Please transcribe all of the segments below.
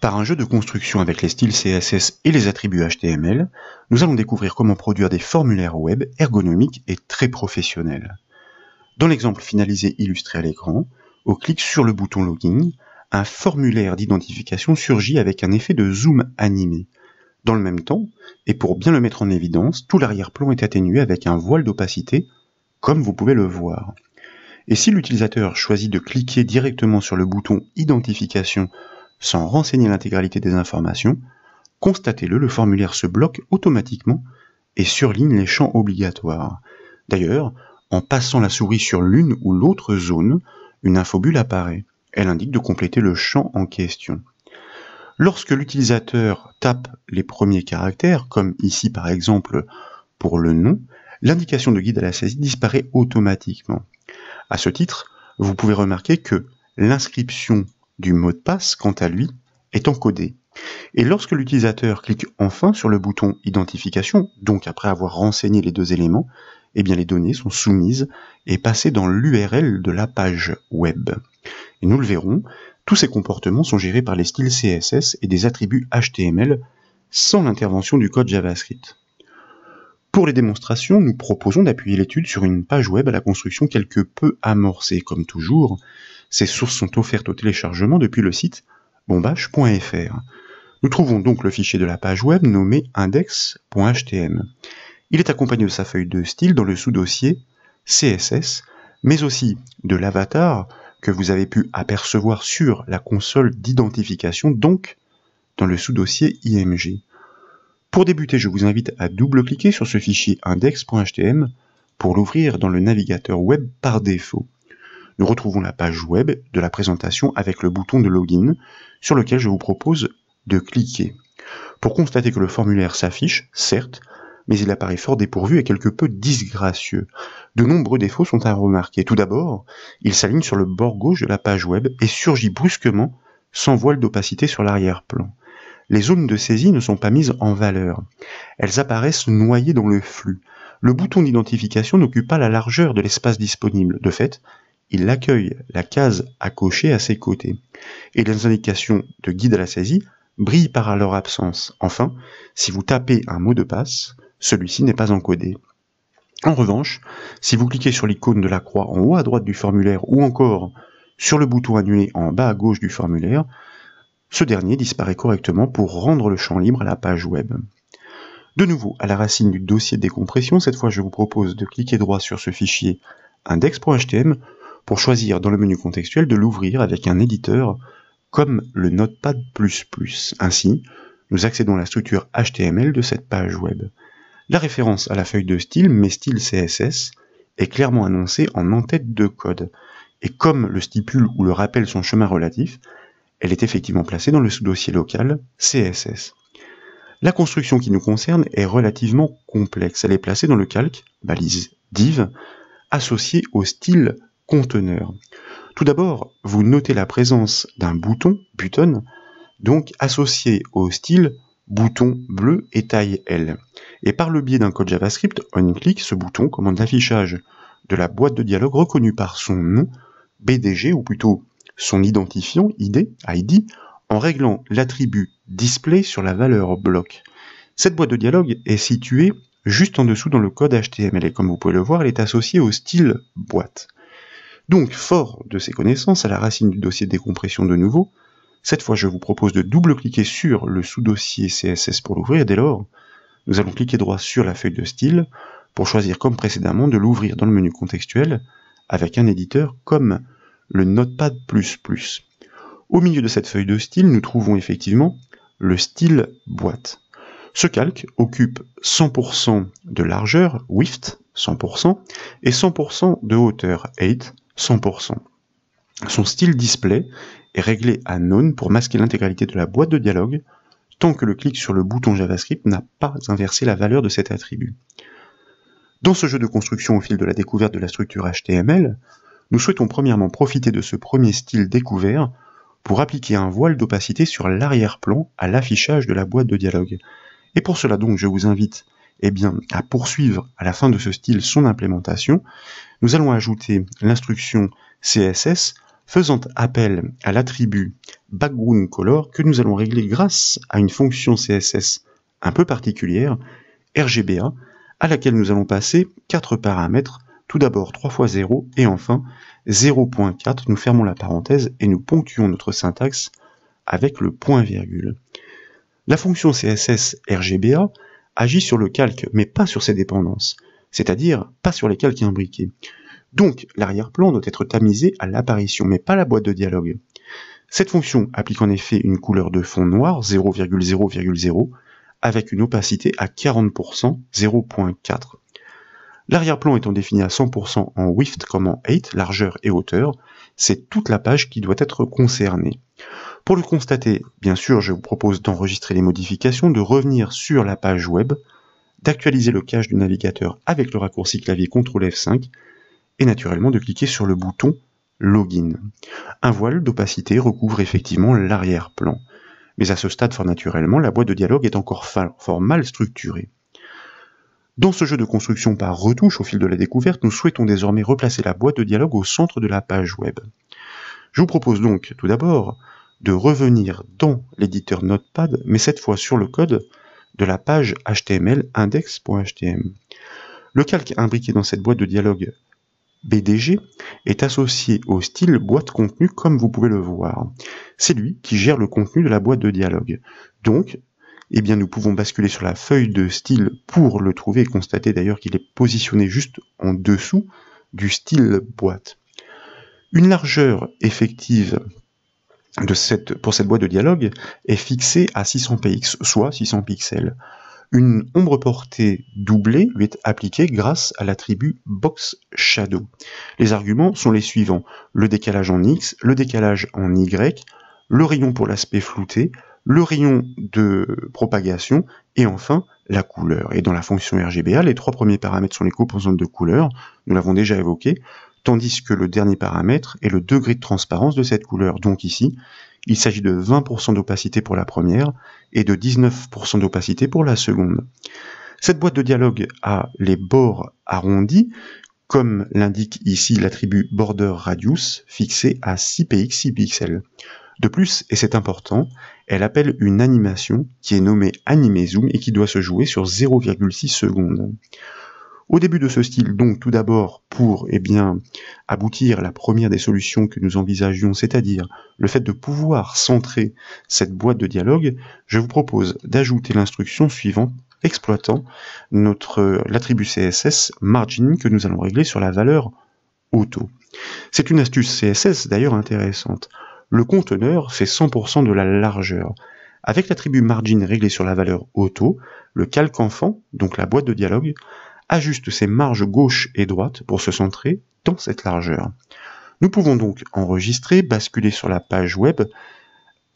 Par un jeu de construction avec les styles CSS et les attributs HTML, nous allons découvrir comment produire des formulaires web ergonomiques et très professionnels. Dans l'exemple finalisé illustré à l'écran, au clic sur le bouton Login, un formulaire d'identification surgit avec un effet de zoom animé. Dans le même temps, et pour bien le mettre en évidence, tout l'arrière-plan est atténué avec un voile d'opacité, comme vous pouvez le voir. Et si l'utilisateur choisit de cliquer directement sur le bouton Identification sans renseigner l'intégralité des informations, constatez-le, le formulaire se bloque automatiquement et surligne les champs obligatoires. D'ailleurs, en passant la souris sur l'une ou l'autre zone, une infobulle apparaît. Elle indique de compléter le champ en question. Lorsque l'utilisateur tape les premiers caractères, comme ici par exemple pour le nom, l'indication de guide à la saisie disparaît automatiquement. À ce titre, vous pouvez remarquer que l'inscription du mot de passe, quant à lui, est encodée. Et lorsque l'utilisateur clique enfin sur le bouton Identification, donc après avoir renseigné les deux éléments, eh bien les données sont soumises et passées dans l'URL de la page web. Et nous le verrons, tous ces comportements sont gérés par les styles CSS et des attributs HTML sans l'intervention du code JavaScript. Pour les démonstrations, nous proposons d'appuyer l'étude sur une page web à la construction quelque peu amorcée. Comme toujours, ces sources sont offertes au téléchargement depuis le site bombache.fr. Nous trouvons donc le fichier de la page web nommé index.htm. Il est accompagné de sa feuille de style dans le sous-dossier CSS, mais aussi de l'avatar que vous avez pu apercevoir sur la console d'identification, donc dans le sous-dossier IMG. Pour débuter, je vous invite à double-cliquer sur ce fichier index.htm pour l'ouvrir dans le navigateur web par défaut. Nous retrouvons la page web de la présentation avec le bouton de login sur lequel je vous propose de cliquer. Pour constater que le formulaire s'affiche, certes, mais il apparaît fort dépourvu et quelque peu disgracieux. De nombreux défauts sont à remarquer. Tout d'abord, il s'aligne sur le bord gauche de la page web et surgit brusquement sans voile d'opacité sur l'arrière-plan. Les zones de saisie ne sont pas mises en valeur. Elles apparaissent noyées dans le flux. Le bouton d'identification n'occupe pas la largeur de l'espace disponible. De fait, il accueille la case à cocher à ses côtés. Et les indications de guide à la saisie brillent par leur absence. Enfin, si vous tapez un mot de passe, celui-ci n'est pas encodé. En revanche, si vous cliquez sur l'icône de la croix en haut à droite du formulaire ou encore sur le bouton annuler en bas à gauche du formulaire, ce dernier disparaît correctement pour rendre le champ libre à la page web. De nouveau, à la racine du dossier de décompression, cette fois je vous propose de cliquer droit sur ce fichier index.htm pour choisir dans le menu contextuel de l'ouvrir avec un éditeur comme le Notepad++. Ainsi, nous accédons à la structure HTML de cette page web. La référence à la feuille de style, mes styles CSS, est clairement annoncée en en-tête de code. Et comme le stipule ou le rappelle son chemin relatif, elle est effectivement placée dans le sous-dossier local CSS. La construction qui nous concerne est relativement complexe. Elle est placée dans le calque, balise div, associé au style conteneur. Tout d'abord, vous notez la présence d'un bouton, button, donc associé au style bouton bleu et taille L. Et par le biais d'un code JavaScript, on-click, ce bouton commande l'affichage de la boîte de dialogue reconnue par son nom, BDG, ou plutôt son identifiant, ID, en réglant l'attribut display sur la valeur bloc. Cette boîte de dialogue est située juste en dessous dans le code HTML, et comme vous pouvez le voir, elle est associée au style boîte. Donc, fort de ces connaissances, à la racine du dossier de décompression de nouveau, cette fois je vous propose de double-cliquer sur le sous-dossier CSS pour l'ouvrir, et dès lors, nous allons cliquer droit sur la feuille de style pour choisir comme précédemment de l'ouvrir dans le menu contextuel avec un éditeur comme le Notepad++. Au milieu de cette feuille de style, nous trouvons effectivement le style boîte. Ce calque occupe 100% de largeur, width, 100%, et 100% de hauteur, height, 100%. Son style display est réglé à none pour masquer l'intégralité de la boîte de dialogue, tant que le clic sur le bouton JavaScript n'a pas inversé la valeur de cet attribut. Dans ce jeu de construction au fil de la découverte de la structure HTML, nous souhaitons premièrement profiter de ce premier style découvert pour appliquer un voile d'opacité sur l'arrière-plan à l'affichage de la boîte de dialogue. Et pour cela donc, je vous invite à poursuivre à la fin de ce style son implémentation. Nous allons ajouter l'instruction CSS faisant appel à l'attribut background color que nous allons régler grâce à une fonction CSS un peu particulière, RGBA, à laquelle nous allons passer 4 paramètres, tout d'abord 3 fois 0 et enfin 0.4, nous fermons la parenthèse et nous ponctuons notre syntaxe avec le point-virgule. La fonction CSS RGBA agit sur le calque mais pas sur ses dépendances, c'est-à-dire pas sur les calques imbriqués. Donc l'arrière-plan doit être tamisé à l'apparition mais pas la boîte de dialogue. Cette fonction applique en effet une couleur de fond noir 0,0,0 avec une opacité à 40%, 0.4. L'arrière-plan étant défini à 100% en width comme en height, largeur et hauteur, c'est toute la page qui doit être concernée. Pour le constater, bien sûr, je vous propose d'enregistrer les modifications, de revenir sur la page web, d'actualiser le cache du navigateur avec le raccourci clavier CTRL F5 et naturellement de cliquer sur le bouton Login. Un voile d'opacité recouvre effectivement l'arrière-plan. Mais à ce stade, fort naturellement, la boîte de dialogue est encore fort mal structurée. Dans ce jeu de construction par retouche au fil de la découverte, nous souhaitons désormais replacer la boîte de dialogue au centre de la page web. Je vous propose donc tout d'abord de revenir dans l'éditeur Notepad, mais cette fois sur le code de la page HTML index.html. Le calque imbriqué dans cette boîte de dialogue BDG est associé au style boîte contenu comme vous pouvez le voir. C'est lui qui gère le contenu de la boîte de dialogue. Donc, eh bien, nous pouvons basculer sur la feuille de style pour le trouver et constater d'ailleurs qu'il est positionné juste en dessous du style boîte. Une largeur effective pour cette boîte de dialogue est fixée à 600 px, soit 600 pixels. Une ombre portée doublée lui est appliquée grâce à l'attribut Box Shadow. Les arguments sont les suivants: le décalage en X, le décalage en Y, le rayon pour l'aspect flouté, le rayon de propagation et enfin la couleur. Et dans la fonction RGBA, les 3 premiers paramètres sont les composantes de couleur, nous l'avons déjà évoqué, tandis que le dernier paramètre est le degré de transparence de cette couleur. Donc ici, il s'agit de 20% d'opacité pour la première et de 19% d'opacité pour la seconde. Cette boîte de dialogue a les bords arrondis, comme l'indique ici l'attribut Border Radius, fixé à 6px 6 pixels. De plus, et c'est important, elle appelle une animation qui est nommée AnimeZoom et qui doit se jouer sur 0,6 secondes. Au début de ce style, donc tout d'abord pour aboutir à la première des solutions que nous envisagions, c'est-à-dire le fait de pouvoir centrer cette boîte de dialogue, je vous propose d'ajouter l'instruction suivante exploitant l'attribut CSS margin que nous allons régler sur la valeur auto. C'est une astuce CSS d'ailleurs intéressante. Le conteneur fait 100% de la largeur. Avec l'attribut margin réglé sur la valeur auto, le calque enfant, donc la boîte de dialogue, ajuste ses marges gauche et droite pour se centrer dans cette largeur. Nous pouvons donc enregistrer, basculer sur la page web,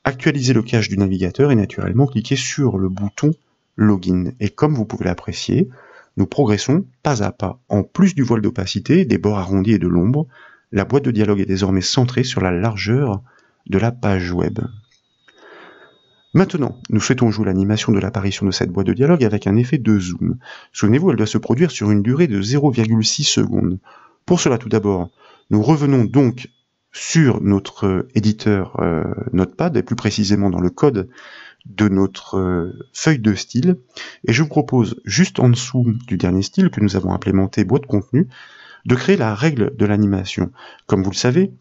actualiser le cache du navigateur et naturellement cliquer sur le bouton Login. Et comme vous pouvez l'apprécier, nous progressons pas à pas. En plus du voile d'opacité, des bords arrondis et de l'ombre, la boîte de dialogue est désormais centrée sur la largeur de la page web. Maintenant, nous souhaitons jouer l'animation de l'apparition de cette boîte de dialogue avec un effet de zoom. Souvenez-vous, elle doit se produire sur une durée de 0,6 secondes. Pour cela, tout d'abord, nous revenons donc sur notre éditeur Notepad, et plus précisément dans le code de notre feuille de style, et je vous propose, juste en dessous du dernier style que nous avons implémenté, boîte contenu, de créer la règle de l'animation. Comme vous le savez,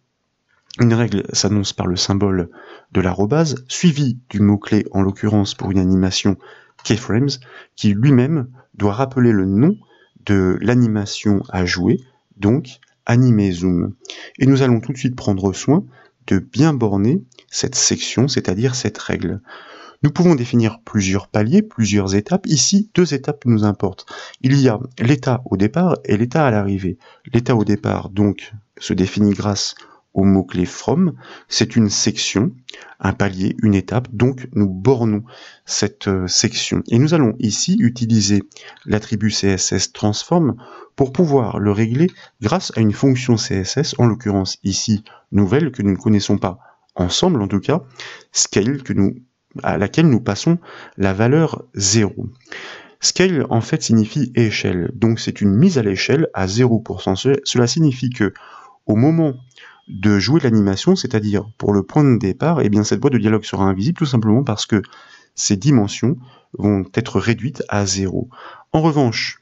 une règle s'annonce par le symbole de l'arrobase, suivi du mot-clé, en l'occurrence pour une animation keyframes, qui lui-même doit rappeler le nom de l'animation à jouer, donc AnimeZoom. Et nous allons tout de suite prendre soin de bien borner cette section, c'est-à-dire cette règle. Nous pouvons définir plusieurs paliers, plusieurs étapes. Ici, 2 étapes nous importent. Il y a l'état au départ et l'état à l'arrivée. L'état au départ, donc, se définit grâce au mot-clé from, c'est une section, un palier, une étape, donc nous bornons cette section. Et nous allons ici utiliser l'attribut CSS transform pour pouvoir le régler grâce à une fonction CSS, en l'occurrence ici nouvelle, que nous ne connaissons pas ensemble en tout cas, scale, à laquelle nous passons la valeur 0. Scale en fait signifie échelle, donc c'est une mise à l'échelle à 0%. Cela signifie que au moment de jouer l'animation, c'est-à-dire pour le point de départ, eh bien cette boîte de dialogue sera invisible tout simplement parce que ces dimensions vont être réduites à 0. En revanche,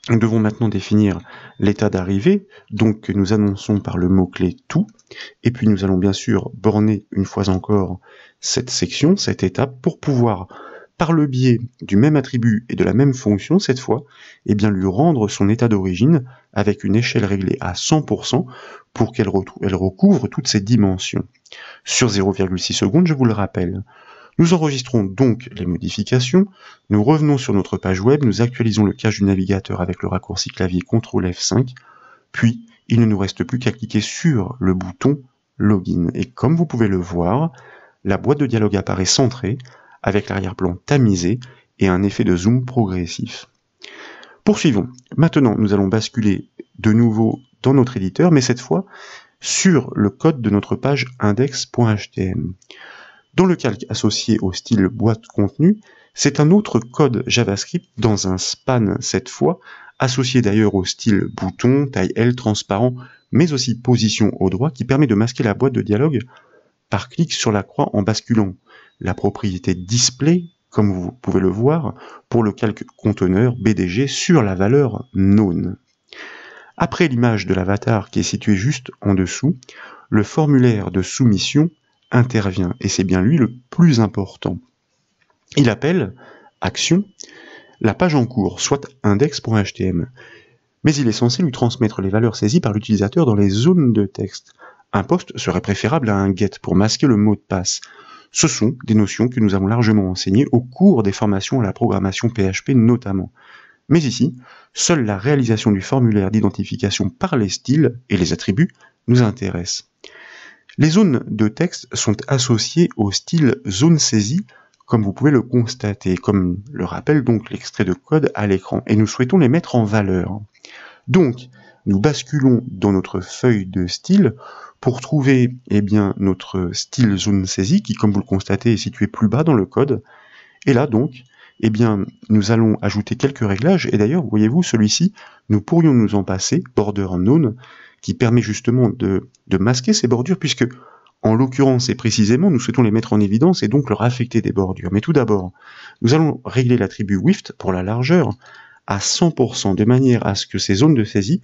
nous devons maintenant définir l'état d'arrivée, donc que nous annonçons par le mot-clé tout, et puis nous allons bien sûr borner une fois encore cette section, cette étape, pour pouvoir, par le biais du même attribut et de la même fonction, cette fois, eh bien lui rendre son état d'origine avec une échelle réglée à 100% pour qu'elle recouvre toutes ces dimensions. Sur 0,6 secondes, je vous le rappelle. Nous enregistrons donc les modifications, nous revenons sur notre page web, nous actualisons le cache du navigateur avec le raccourci clavier CTRL F5, puis il ne nous reste plus qu'à cliquer sur le bouton Login. Et comme vous pouvez le voir, la boîte de dialogue apparaît centrée, avec l'arrière-plan tamisé et un effet de zoom progressif. Poursuivons. Maintenant, nous allons basculer de nouveau dans notre éditeur, mais cette fois sur le code de notre page index.htm. Dans le calque associé au style boîte contenu, c'est un autre code JavaScript dans un span cette fois, associé d'ailleurs au style bouton, taille L, transparent, mais aussi position au droit, qui permet de masquer la boîte de dialogue par clic sur la croix en basculant la propriété display, comme vous pouvez le voir, pour le calque conteneur BDG sur la valeur known. Après l'image de l'avatar qui est située juste en dessous, le formulaire de soumission intervient, et c'est bien lui le plus important. Il appelle action la page en cours, soit index.htm, mais il est censé lui transmettre les valeurs saisies par l'utilisateur dans les zones de texte. Un post serait préférable à un get pour masquer le mot de passe. Ce sont des notions que nous avons largement enseignées au cours des formations à la programmation PHP notamment. Mais ici, seule la réalisation du formulaire d'identification par les styles et les attributs nous intéresse. Les zones de texte sont associées au style zone saisie, comme vous pouvez le constater, comme le rappelle donc l'extrait de code à l'écran, et nous souhaitons les mettre en valeur. Donc, nous basculons dans notre feuille de style pour trouver notre style zone saisie, qui, comme vous le constatez, est situé plus bas dans le code. Et là, donc, nous allons ajouter quelques réglages, et d'ailleurs, voyez-vous, celui-ci, nous pourrions nous en passer, border known, qui permet justement de masquer ces bordures, puisque, en l'occurrence et précisément, nous souhaitons les mettre en évidence et donc leur affecter des bordures. Mais tout d'abord, nous allons régler l'attribut width pour la largeur à 100%, de manière à ce que ces zones de saisie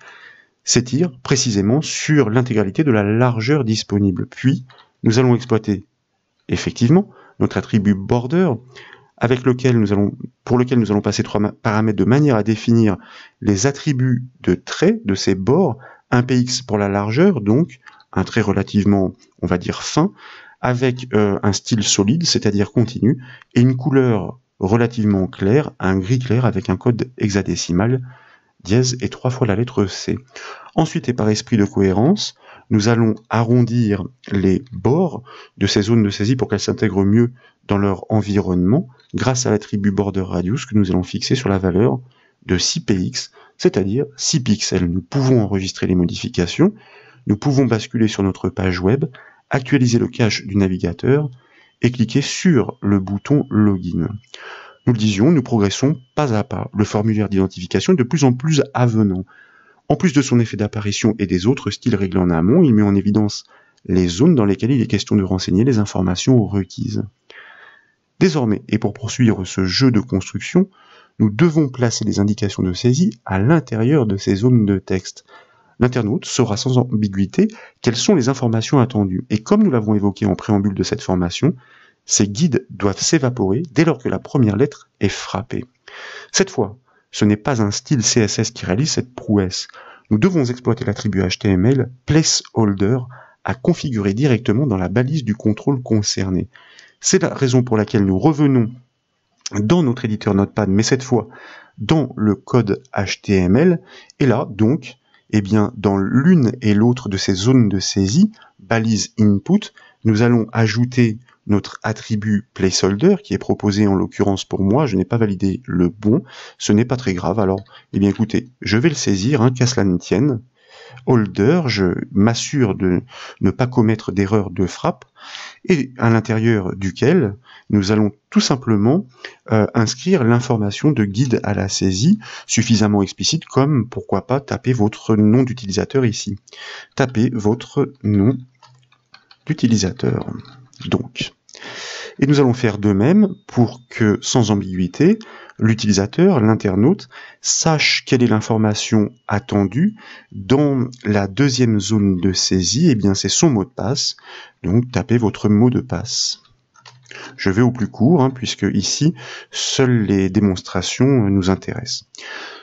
s'étirent précisément sur l'intégralité de la largeur disponible. Puis, nous allons exploiter effectivement notre attribut border, pour lequel nous allons passer 3 paramètres de manière à définir les attributs de traits de ces bords, un px pour la largeur, donc un trait relativement, on va dire, fin, avec un style solide, c'est-à-dire continu, et une couleur relativement claire, un gris clair avec un code hexadécimal, dièse et 3 fois la lettre C. Ensuite, et par esprit de cohérence, nous allons arrondir les bords de ces zones de saisie pour qu'elles s'intègrent mieux dans leur environnement, grâce à l'attribut border radius que nous allons fixer sur la valeur de 6px, c'est-à-dire 6 pixels. Nous pouvons enregistrer les modifications, nous pouvons basculer sur notre page web, actualiser le cache du navigateur et cliquer sur le bouton Login. Nous le disions, nous progressons pas à pas. Le formulaire d'identification est de plus en plus avenant. En plus de son effet d'apparition et des autres styles réglés en amont, il met en évidence les zones dans lesquelles il est question de renseigner les informations requises. Désormais, et pour poursuivre ce jeu de construction, nous devons placer les indications de saisie à l'intérieur de ces zones de texte. L'internaute saura sans ambiguïté quelles sont les informations attendues. Et comme nous l'avons évoqué en préambule de cette formation, ces guides doivent s'évaporer dès lors que la première lettre est frappée. Cette fois, ce n'est pas un style CSS qui réalise cette prouesse. Nous devons exploiter l'attribut HTML placeholder à configurer directement dans la balise du contrôle concerné. C'est la raison pour laquelle nous revenons dans notre éditeur Notepad, mais cette fois dans le code HTML, et là, donc, dans l'une et l'autre de ces zones de saisie, balise input, nous allons ajouter notre attribut placeholder, qui est proposé en l'occurrence pour moi, je n'ai pas validé le bon, ce n'est pas très grave, alors, écoutez, je vais le saisir, qu'à cela ne tienne, holder, je m'assure de ne pas commettre d'erreur de frappe, et à l'intérieur duquel nous allons tout simplement inscrire l'information de guide à la saisie, suffisamment explicite comme, pourquoi pas, taper votre nom d'utilisateur ici. Tapez votre nom d'utilisateur. Donc, et nous allons faire de même pour que, sans ambiguïté, l'utilisateur, l'internaute, sache quelle est l'information attendue dans la deuxième zone de saisie. Eh bien, c'est son mot de passe. Donc, tapez votre mot de passe. Je vais au plus court, puisque ici, seules les démonstrations nous intéressent.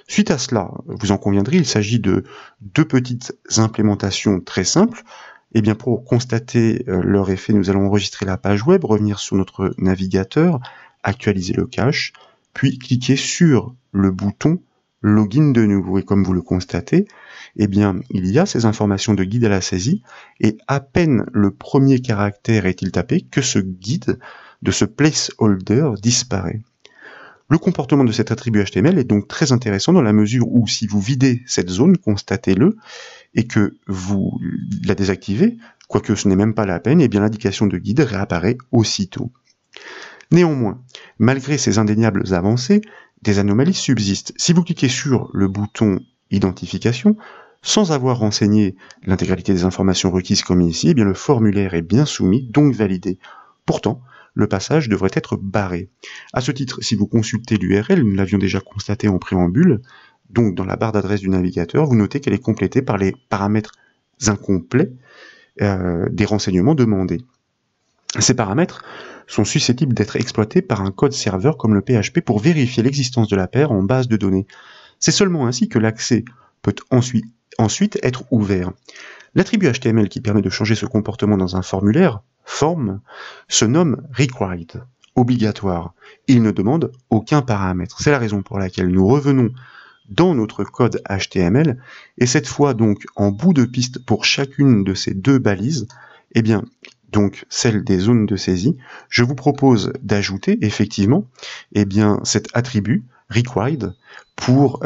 Suite à cela, vous en conviendrez, il s'agit de deux petites implémentations très simples. Eh bien, pour constater leur effet, nous allons enregistrer la page web, revenir sur notre navigateur, actualiser le cache, puis cliquer sur le bouton Login de nouveau. Et comme vous le constatez, eh bien, il y a ces informations de guide à la saisie, et à peine le premier caractère est-il tapé que ce guide de ce placeholder disparaît. Le comportement de cet attribut HTML est donc très intéressant dans la mesure où si vous videz cette zone, constatez-le, et que vous la désactivez, quoique ce n'est même pas la peine, et bien l'indication de guide réapparaît aussitôt. Néanmoins, malgré ces indéniables avancées, des anomalies subsistent. Si vous cliquez sur le bouton Identification, sans avoir renseigné l'intégralité des informations requises comme ici, eh bien le formulaire est bien soumis, donc validé. Pourtant, le passage devrait être barré. À ce titre, si vous consultez l'URL, nous l'avions déjà constaté en préambule, donc dans la barre d'adresse du navigateur, vous notez qu'elle est complétée par les paramètres incomplets des renseignements demandés. Ces paramètres sont susceptibles d'être exploités par un code serveur comme le PHP pour vérifier l'existence de la paire en base de données. C'est seulement ainsi que l'accès peut ensuite être ouvert. L'attribut HTML qui permet de changer ce comportement dans un formulaire, form, se nomme required, obligatoire. Il ne demande aucun paramètre. C'est la raison pour laquelle nous revenons dans notre code HTML, et cette fois donc en bout de piste pour chacune de ces deux balises, eh bien, donc celle des zones de saisie, je vous propose d'ajouter effectivement eh bien, cet attribut required pour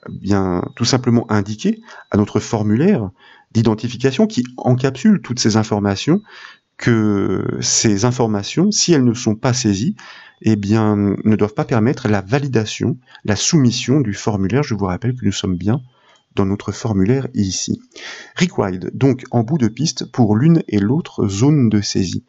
bien tout simplement indiquer à notre formulaire d'identification qui encapsule toutes ces informations que ces informations, si elles ne sont pas saisies, eh bien, ne doivent pas permettre la validation, la soumission du formulaire. Je vous rappelle que nous sommes bien dans notre formulaire ici. Required, donc en bout de piste pour l'une et l'autre zone de saisie.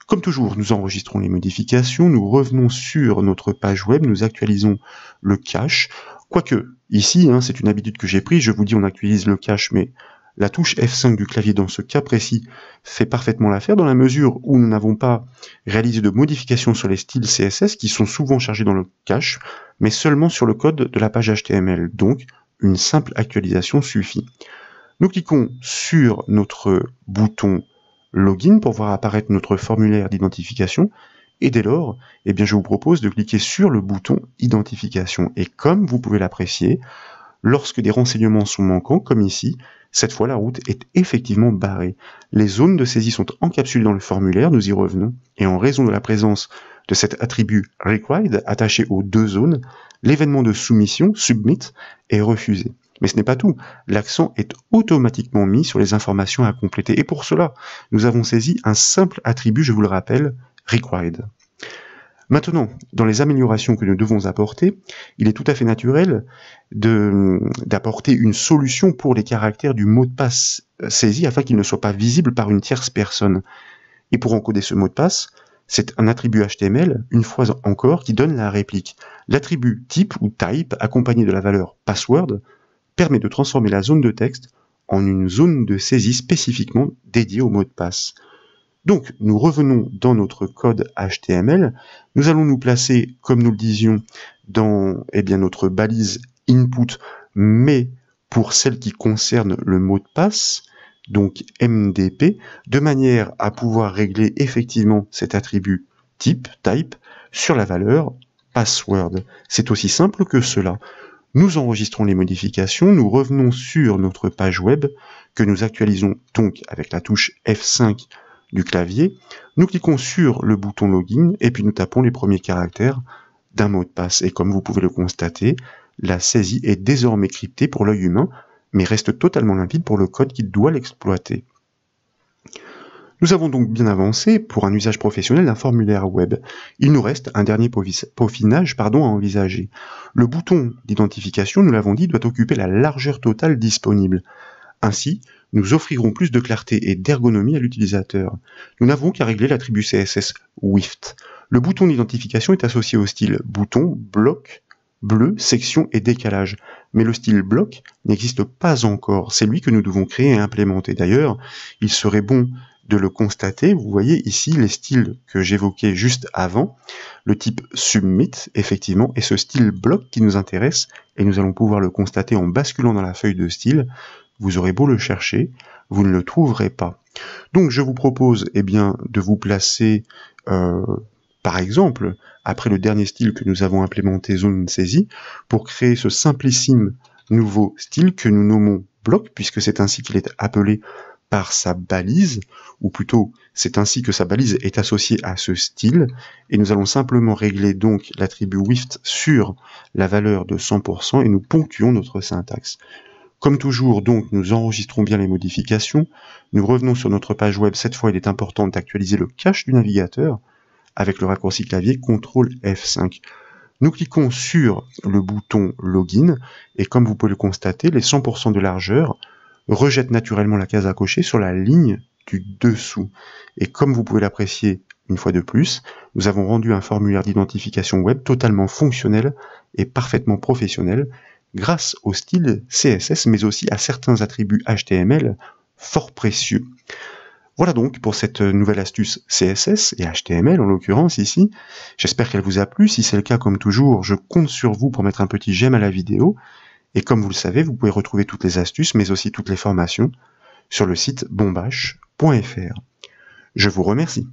Comme toujours, nous enregistrons les modifications, nous revenons sur notre page web, nous actualisons le cache. Quoique, ici, c'est une habitude que j'ai prise, je vous dis on actualise le cache, mais la touche F5 du clavier dans ce cas précis fait parfaitement l'affaire dans la mesure où nous n'avons pas réalisé de modifications sur les styles CSS qui sont souvent chargés dans le cache, mais seulement sur le code de la page HTML. Donc, une simple actualisation suffit. Nous cliquons sur notre bouton Login pour voir apparaître notre formulaire d'identification et dès lors, eh bien, je vous propose de cliquer sur le bouton Identification. Et comme vous pouvez l'apprécier, lorsque des renseignements sont manquants, comme ici, cette fois la route est effectivement barrée. Les zones de saisie sont encapsulées dans le formulaire, nous y revenons, et en raison de la présence de cet attribut required attaché aux deux zones, l'événement de soumission, submit, est refusé. Mais ce n'est pas tout, l'accent est automatiquement mis sur les informations à compléter, et pour cela, nous avons saisi un simple attribut, je vous le rappelle, required. Maintenant, dans les améliorations que nous devons apporter, il est tout à fait naturel d'apporter une solution pour les caractères du mot de passe saisi afin qu'il ne soit pas visible par une tierce personne. Et pour encoder ce mot de passe, c'est un attribut HTML, une fois encore, qui donne la réplique. L'attribut type ou type, accompagné de la valeur password, permet de transformer la zone de texte en une zone de saisie spécifiquement dédiée au mot de passe. Donc, nous revenons dans notre code HTML, nous allons nous placer, comme nous le disions, dans notre balise input, mais pour celle qui concerne le mot de passe, donc MDP, de manière à pouvoir régler effectivement cet attribut type sur la valeur password. C'est aussi simple que cela. Nous enregistrons les modifications, nous revenons sur notre page web, que nous actualisons donc avec la touche F5 du clavier, nous cliquons sur le bouton Login et puis nous tapons les premiers caractères d'un mot de passe. Et comme vous pouvez le constater, la saisie est désormais cryptée pour l'œil humain mais reste totalement limpide pour le code qui doit l'exploiter. Nous avons donc bien avancé pour un usage professionnel d'un formulaire web. Il nous reste un dernier peaufinage à envisager. Le bouton d'identification, nous l'avons dit, doit occuper la largeur totale disponible. Ainsi, nous offrirons plus de clarté et d'ergonomie à l'utilisateur. Nous n'avons qu'à régler l'attribut CSS Width. Le bouton d'identification est associé au style bouton, bloc, bleu, section et décalage. Mais le style bloc n'existe pas encore. C'est lui que nous devons créer et implémenter. D'ailleurs, il serait bon de le constater. Vous voyez ici les styles que j'évoquais juste avant. Le type submit, effectivement, et ce style bloc qui nous intéresse, et nous allons pouvoir le constater en basculant dans la feuille de style. Vous aurez beau le chercher, vous ne le trouverez pas. Donc je vous propose de vous placer, par exemple, après le dernier style que nous avons implémenté, zone saisie, pour créer ce simplissime nouveau style que nous nommons bloc, puisque c'est ainsi qu'il est appelé par sa balise, ou plutôt c'est ainsi que sa balise est associée à ce style, et nous allons simplement régler donc l'attribut width sur la valeur de 100% et nous ponctuons notre syntaxe. Comme toujours, donc, nous enregistrons bien les modifications, nous revenons sur notre page web. Cette fois, il est important d'actualiser le cache du navigateur avec le raccourci clavier CTRL F5. Nous cliquons sur le bouton Login et comme vous pouvez le constater, les 100% de largeur rejettent naturellement la case à cocher sur la ligne du dessous. Et comme vous pouvez l'apprécier une fois de plus, nous avons rendu un formulaire d'identification web totalement fonctionnel et parfaitement professionnel grâce au style CSS, mais aussi à certains attributs HTML fort précieux. Voilà donc pour cette nouvelle astuce CSS et HTML en l'occurrence ici. J'espère qu'elle vous a plu. Si c'est le cas, comme toujours, je compte sur vous pour mettre un petit j'aime à la vidéo. Et comme vous le savez, vous pouvez retrouver toutes les astuces, mais aussi toutes les formations sur le site bombache.fr. Je vous remercie.